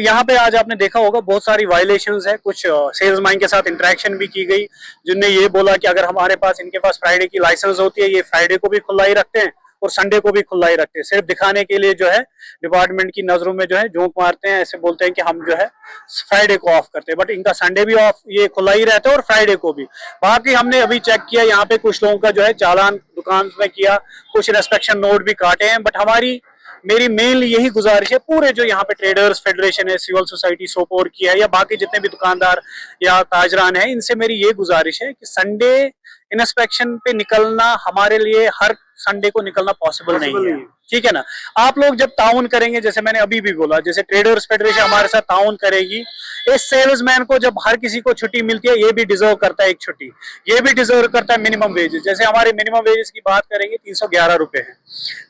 यहाँ पे आज आपने देखा होगा बहुत सारी वायलेशंस है, कुछ सेल्समैन के साथ इंटरेक्शन भी की गई, जिनने ये बोला कि अगर हमारे पास इनके पास फ्राइडे की लाइसेंस होती है, ये फ्राइडे को भी खुला ही रखते हैं और संडे को भी खुला ही रखते हैं, सिर्फ दिखाने के लिए जो है डिपार्टमेंट की नजरों में जो है जोंक मारते हैं, ऐसे बोलते हैं कि हम जो है फ्राइडे को ऑफ करते हैं, बट इनका संडे भी ऑफ, ये खुला ही रहता है और फ्राइडे को भी। बाकी हमने अभी चेक किया, यहाँ पे कुछ लोगों का जो है चालान दुकान में किया, कुछ इंस्पेक्शन नोट भी काटे हैं, बट मेरी मेनली यही गुजारिश है पूरे जो यहाँ पे ट्रेडर्स फेडरेशन है, सिविल सोसाइटी सोपोर की है या बाकी जितने भी दुकानदार या ताजरान है, इनसे मेरी ये गुजारिश है कि संडे इंस्पेक्शन पे निकलना हमारे लिए हर संडे को निकलना पॉसिबल नहीं है, ठीक है ना। आप लोग जब ताउन करेंगे, जैसे मैंने अभी भी बोला, जैसे ट्रेडर्स फेडरेशन हमारे साथ ताउन करेगी, इस सेल्समैन को जब हर किसी को छुट्टी मिलती है, ये भी डिजर्व करता है एक छुट्टी, ये भी डिजर्व करता है मिनिमम वेजेस। जैसे हमारे मिनिमम वेजेस की बात करेंगे 311 रुपए है,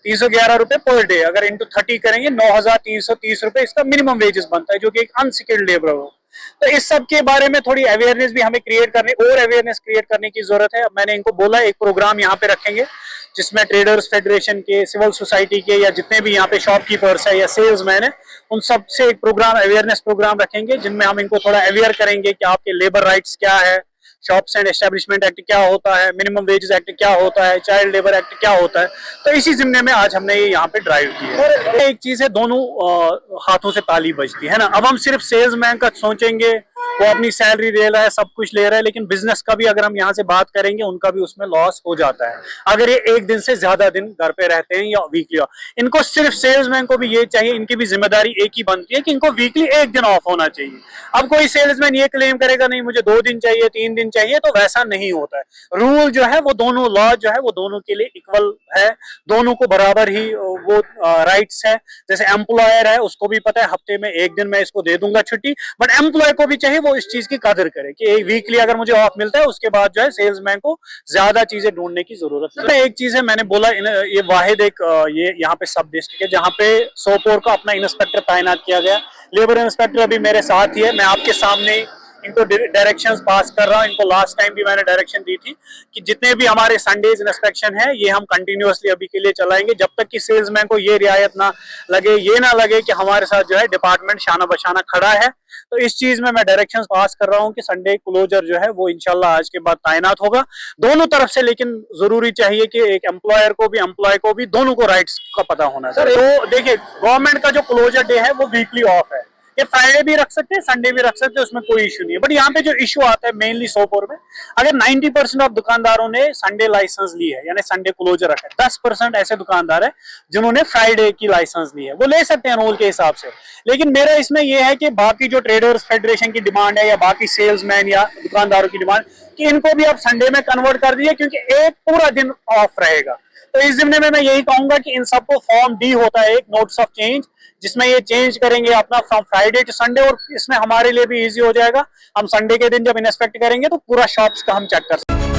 311 रुपए पर डे, अगर इंटू 30 करेंगे 9,330 रुपए इसका मिनिमम वेजेस बनता है, जो कि एक अनस्किल्ड लेबर हो। तो इस सब के बारे में थोड़ी अवेयरनेस भी हमें क्रिएट करने और अवेयरनेस क्रिएट करने की जरूरत है। मैंने इनको बोला एक प्रोग्राम यहाँ पे रखेंगे जिसमें ट्रेडर्स फेडरेशन के, सिविल सोसाइटी के या जितने भी यहाँ पे शॉपकीपर्स है या सेल्समैन है, उन सब से एक प्रोग्राम, अवेयरनेस प्रोग्राम रखेंगे, जिनमें हम इनको थोड़ा अवेयर करेंगे कि आपके लेबर राइट्स क्या है, शॉप्स एंड एस्टेब्लिशमेंट एक्ट क्या होता है, मिनिमम वेजेस एक्ट क्या होता है, चाइल्ड लेबर एक्ट क्या होता है। तो इसी जिम्मे में आज हमने ये यहाँ पे ड्राइव की है। और एक चीज है, दोनों हाथों से ताली बजती है ना। अब हम सिर्फ सेल्समैन का सोचेंगे, वो अपनी सैलरी ले रहा है, सब कुछ ले रहा है, लेकिन बिजनेस का भी अगर हम यहाँ से बात करेंगे, उनका भी उसमें लॉस हो जाता है अगर ये एक दिन से ज्यादा दिन घर पे रहते हैं या वीकली। इनको सिर्फ सेल्समैन को भी ये चाहिए, इनकी भी जिम्मेदारी एक ही बनती है कि इनको वीकली एक दिन ऑफ होना चाहिए। अब कोई सेल्समैन ये क्लेम करेगा नहीं मुझे 2 दिन चाहिए, 3 दिन चाहिए, तो वैसा नहीं होता है। रूल जो है वो दोनों, लॉ जो है वो दोनों के लिए इक्वल है, दोनों को बराबर ही वो राइट्स है। जैसे एम्प्लॉयर है, उसको भी पता है हफ्ते में एक दिन मैं इसको दे दूंगा छुट्टी, बट एम्प्लॉय को भी चाहिए वो इस चीज की कदर करे कि वीकली अगर मुझे ऑफ मिलता है, उसके बाद जो है सेल्समैन को ज्यादा चीजें ढूंढने की जरूरत है। एक चीज है, मैंने बोला ये वाहिद एक ये यहाँ पे सब डिस्ट्रिक्ट है जहाँ पे सोपोर का अपना इंस्पेक्टर तैनात किया गया। लेबर इंस्पेक्टर अभी मेरे साथ ही है, मैं आपके सामने इनको डायरेक्शंस पास कर रहा हूँ। इनको लास्ट टाइम भी मैंने डायरेक्शन दी थी कि जितने भी हमारे संडेज इंस्पेक्शन है, ये हम कंटिन्यूअसली अभी के लिए चलाएंगे, जब तक कि सेल्समैन को ये रियायत ना लगे, ये ना लगे कि हमारे साथ जो है डिपार्टमेंट शाना बशाना खड़ा है। तो इस चीज में मैं डायरेक्शंस पास कर रहा हूँ कि संडे क्लोजर जो है वो इंशाल्लाह आज के बाद तैनात होगा दोनों तरफ से। लेकिन जरूरी चाहिए कि एक एम्प्लॉयर को भी, एम्प्लॉय को भी, दोनों को राइट्स का पता होना चाहिए। तो देखिए, गवर्नमेंट का जो क्लोजर डे है वो वीकली ऑफ है, ये फ्राइडे भी रख सकते हैं, संडे भी रख सकते हैं, उसमें कोई इशू नहीं है। बट यहाँ पे जो इशू आता है मेनली सोपोर में, अगर 90% ऑफ दुकानदारों ने संडे लाइसेंस ली है, यानी संडे क्लोजर रखा है, 10% ऐसे दुकानदार है जिन्होंने फ्राइडे की लाइसेंस ली है, वो ले सकते हैं रूल के हिसाब से। लेकिन मेरा इसमें यह है कि बाकी जो ट्रेडर्स फेडरेशन की डिमांड है या बाकी सेल्समैन या दुकानदारों की डिमांड कि इनको भी आप संडे में कन्वर्ट कर दीजिए, क्योंकि एक पूरा दिन ऑफ रहेगा। तो इस जिम्मे में मैं यही कहूंगा कि इन सबको फॉर्म डी होता है एक, नोटिस ऑफ चेंज, जिसमें ये चेंज करेंगे अपना फ्रॉम फ्राइडे टू संडे, और इसमें हमारे लिए भी इजी हो जाएगा। हम संडे के दिन जब इंस्पेक्ट करेंगे तो पूरा शॉप्स का हम चेक कर सकते हैं।